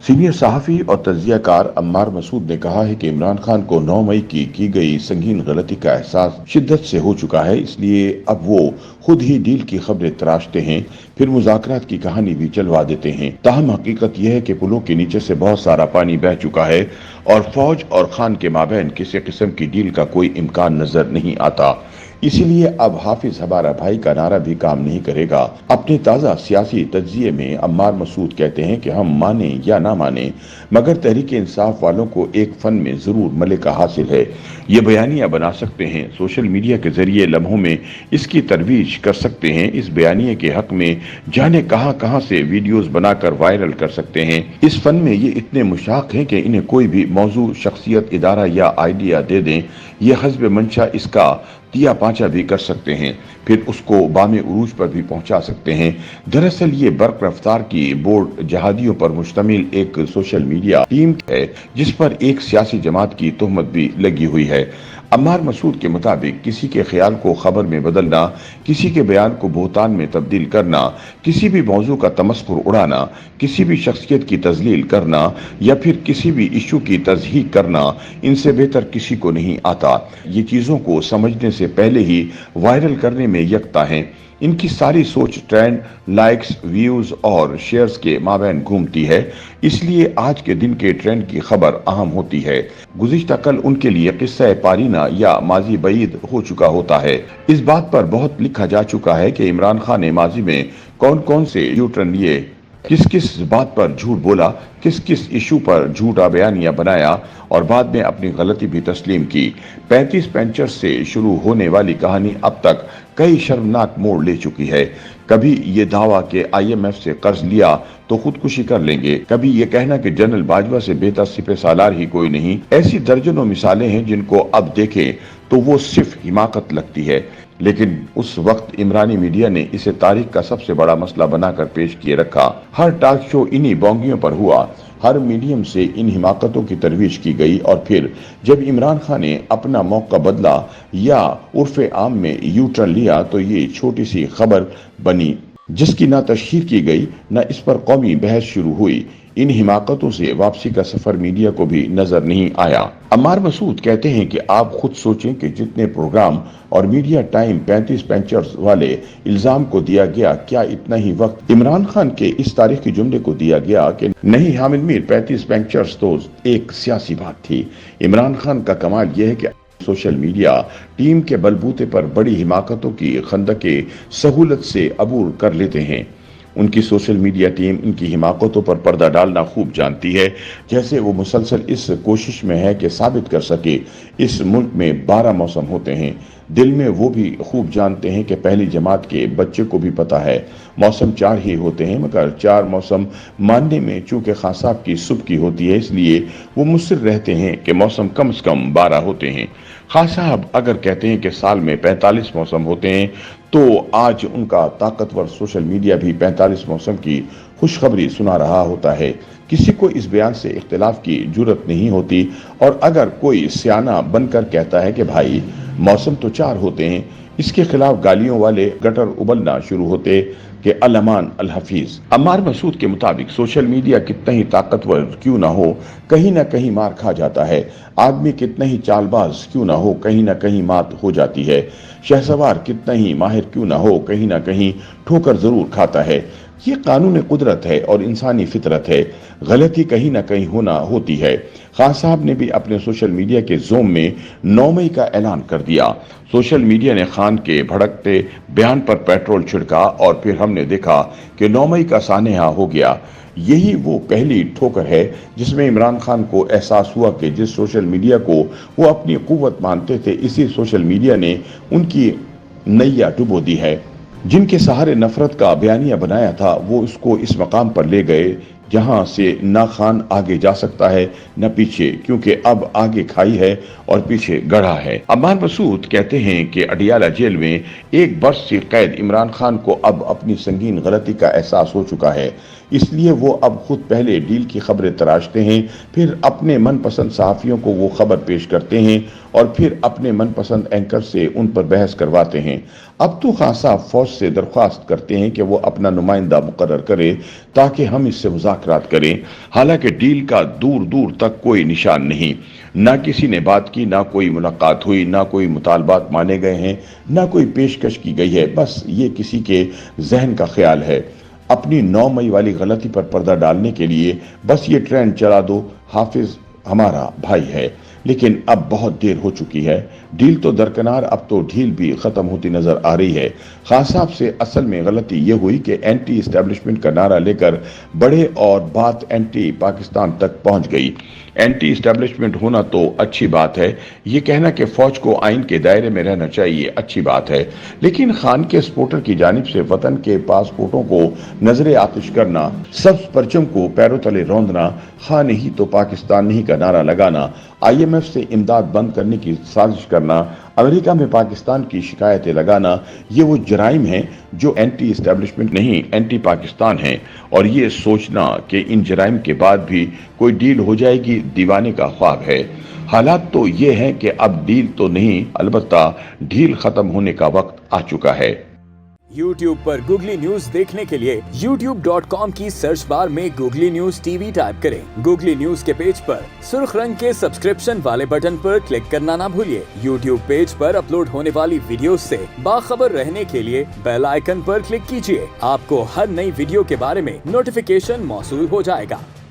Senior सहाफ़ी और तज्ज़िया car Ammar Masood ने कहा है कि इमरान खान को 9 मई की गई संगीन गलती का एहसास शिद्दत से हो चुका है, इसलिए अब वो खुद ही डील की खबरें तराशते हैं, फिर मुज़ाकरात की कहानी भी चलवा देते हैं। ताहम हकीकत यह है कि पुलों के नीचे से बहुत सारा पानी बह चुका है और फौज और खान के माबैन किसी किस्म की डील का कोई इम्कान नजर नहीं आता। इसीलिए अब हाफिज हमारा भाई का नारा भी काम नहीं करेगा। अपने ताज़ा सियासी तज्जिये में अम्मार मसूद कहते हैं कि हम माने या ना माने, मगर तहरीक इंसाफ वालों को एक फन में जरूर मलिका हासिल है। ये बयानियां बना सकते हैं, सोशल मीडिया के जरिए लम्हों में इसकी तरवीज कर सकते हैं, इस बयानिए के हक में जाने कहां से वीडियोस बनाकर वायरल कर सकते हैं। इस फन में ये इतने मुशाक हैं कि इन्हें कोई भी मौजू, शख्सियत, इदारा या आइडिया दे दें, ये हस्ब मंशा इसका तिया पांचा भी कर सकते हैं, फिर उसको बामे उरूज पर भी पहुंचा सकते हैं। दरअसल ये बर्क रफ्तार की बोर्ड जहादियों पर मुश्तमिल एक सोशल मीडिया टीम है, जिस पर एक सियासी जमात की तोहमत भी लगी हुई है। अम्मार मसूद के मुताबिक किसी के ख्याल को खबर में बदलना, किसी के बयान को बोहतान में तब्दील करना, किसी भी मौजू का तमस्खुर उड़ाना, किसी भी शख्सियत की तजलील करना या फिर किसी भी इशू की तजहीक करना, इनसे बेहतर किसी को नहीं आता। ये चीज़ों को समझने से पहले ही वायरल करने में यकता हैं। इनकी सारी सोच ट्रेंड, लाइक्स, व्यूज और शेयर्स के माबैन घूमती है, इसलिए आज के दिन के ट्रेंड की खबर अहम होती है। गुज़िश्ता कल उनके लिए किस्सा पारीना या माजी बईद हो चुका होता है। इस बात पर बहुत लिखा जा चुका है कि इमरान खान ने माजी में कौन कौन से यू टर्न लिए, किस किस बात पर झूठ बोला, किस किस इशू पर झूठा बयानिया बनाया और बाद में अपनी गलती भी तस्लीम की। 35 पेंचर्स से शुरू होने वाली कहानी अब तक कई शर्मनाक मोड़ ले चुकी है। कभी ये दावा कि IMF से कर्ज लिया तो खुदकुशी कर लेंगे, कभी ये कहना कि जनरल बाजवा से बेहतर सिपह सालार ही कोई नहीं। ऐसी दर्जनों मिसालें हैं जिनको अब देखें तो वो सिर्फ हिमाकत लगती है, लेकिन उस वक्त इमरानी मीडिया ने इसे तारीख का सबसे बड़ा मसला बनाकर पेश किए रखा। हर टॉक शो इन्हीं बोंगियों पर हुआ, हर मीडियम से इन हिमाकतों की तरवीज की गई और फिर जब इमरान खान ने अपना मौका बदला या उर्फे आम में यू टर्न लिया तो ये छोटी सी खबर बनी, जिसकी ना तशहीर की गई ना इस पर कौमी बहस शुरू हुई। इन हिमाकतों से वापसी का सफर मीडिया को भी नजर नहीं आया। अम्मार मसूद कहते हैं कि आप खुद सोचें कि जितने प्रोग्राम और मीडिया टाइम 35 पेंचर्स वाले इल्जाम को दिया गया, क्या इतना ही वक्त इमरान खान के इस तारीखी जुमले को दिया गया कि नहीं हामिद मीर 35 पेंचर्स तो एक सियासी बात थी। इमरान खान का कमाल यह है कि सोशल मीडिया टीम के बलबूते पर बड़ी हिमाकतों की खंदके सहूलत से अबूर कर लेते हैं। उनकी सोशल मीडिया टीम इनकी हिमाकतों पर पर्दा डालना खूब जानती है, जैसे वो मुसलसल इस कोशिश में है कि साबित कर सके इस मुल्क में 12 मौसम होते हैं। दिल में वो भी खूब जानते हैं कि पहली जमात के बच्चे को भी पता है मौसम 4 ही होते हैं, मगर 4 मौसम मानने में चूंकि खान साहब की सुबह की होती है, इसलिए वो मुस्सिर रहते हैं कि मौसम कम से कम 12 होते हैं। खान साहब अगर कहते हैं कि साल में 45 मौसम होते हैं, तो आज उनका ताकतवर सोशल मीडिया भी 45 मौसम की खुशखबरी सुना रहा होता है। किसी को इस बयान से इख्तिलाफ की जुर्रत नहीं होती, और अगर कोई सियाना बनकर कहता है कि भाई मौसम तो 4 होते हैं, इसके खिलाफ गालियों वाले गटर उबलना शुरू होते कि अल अमान अल हफीज। अम्मार मसूद के मुताबिक सोशल मीडिया कितना ही ताकतवर क्यों ना हो, कहीं ना कहीं मार खा जाता है। आदमी कितना ही चालबाज क्यों ना हो, कहीं ना कहीं मात हो जाती है। शहसवार कितना ही माहिर क्यों ना हो, कहीं ना कहीं ठोकर जरूर खाता है। ये कानून कुदरत है और इंसानी फितरत है, गलती कहीं ना कहीं होना होती है। खान साहब ने भी अपने सोशल मीडिया के जोम में 9 मई का ऐलान कर दिया। सोशल मीडिया ने खान के भड़कते बयान पर पेट्रोल छिड़का और फिर हमने देखा कि 9 मई का सानेहा हो गया। यही वो पहली ठोकर है जिसमें इमरान खान को एहसास हुआ कि जिस सोशल मीडिया को वो अपनी कुव्वत मानते थे, इसी सोशल मीडिया ने उनकी नैया डुबो दी है। जिनके सहारे नफरत का बयानिया बनाया था, वो उसको इस मकाम पर ले गए जहां से ना खान आगे जा सकता है न पीछे, क्योंकि अब आगे खाई है और पीछे गढ़ा है। अम्मार मसूद कहते हैं कि अडियाला जेल में 1 बरस की कैद इमरान खान को अब अपनी संगीन गलती का एहसास हो चुका है। इसलिए वो अब खुद पहले डील की खबरें तराशते हैं, फिर अपने मनपसंद सहाफियों को वो खबर पेश करते हैं और फिर अपने मनपसंद एंकर से उन पर बहस करवाते हैं। अब तो खान साहब फौज से दरख्वास्त करते हैं कि वो अपना नुमाइंदा मुकर्रर करे ताकि हम इससे मुज़ाकरात करें। हालांकि डील का दूर दूर तक कोई निशान नहीं, ना किसी ने बात की, ना कोई मुलाकात हुई, ना कोई मुतालबात माने गए हैं, ना कोई पेशकश की गई है। बस ये किसी के जहन का ख्याल है। अपनी 9 मई वाली गलती पर पर्दा डालने के लिए बस ये ट्रेंड चला दो, हाफिज हमारा भाई है। लेकिन अब बहुत देर हो चुकी है। डील तो दरकिनार, अब तो ढील भी खत्म होती नजर आ रही है। खान साहब से असल में गलती यह हुई कि एंटी एस्टेब्लिशमेंट का नारा लेकर बढ़े और बात एंटी पाकिस्तान तक पहुंच गई। एंटी एस्टेब्लिशमेंट होना तो अच्छी बात है, ये कहना कि फौज को आइन के दायरे में रहना चाहिए अच्छी बात है, लेकिन खान के सपोर्टर की जानिब से वतन के पासपोर्टों को नजरे आतिश करना, सब्ज परचम को पैरों तले रौंदना, खान नहीं तो पाकिस्तान नहीं का नारा लगाना, IMF से इमदाद बंद करने की साजिश करना, अमेरिका में पाकिस्तान की शिकायतें लगाना, ये वो जराइम हैं जो एंटी एस्टेब्लिशमेंट नहीं एंटी पाकिस्तान हैं। और ये सोचना कि इन जराइम के बाद भी कोई डील हो जाएगी दीवाने का ख्वाब है। हालात तो ये हैं कि अब डील तो नहीं, अलबत्ता ढील खत्म होने का वक्त आ चुका है। YouTube पर गूगली न्यूज देखने के लिए youtube.com की सर्च बार में गूगली न्यूज TV टाइप करें। गूगली न्यूज के पेज पर सुर्ख रंग के सब्सक्रिप्शन वाले बटन पर क्लिक करना ना भूलिए। YouTube पेज पर अपलोड होने वाली वीडियोस से बाखबर रहने के लिए बेल आइकन पर क्लिक कीजिए। आपको हर नई वीडियो के बारे में नोटिफिकेशन मौसूल हो जाएगा।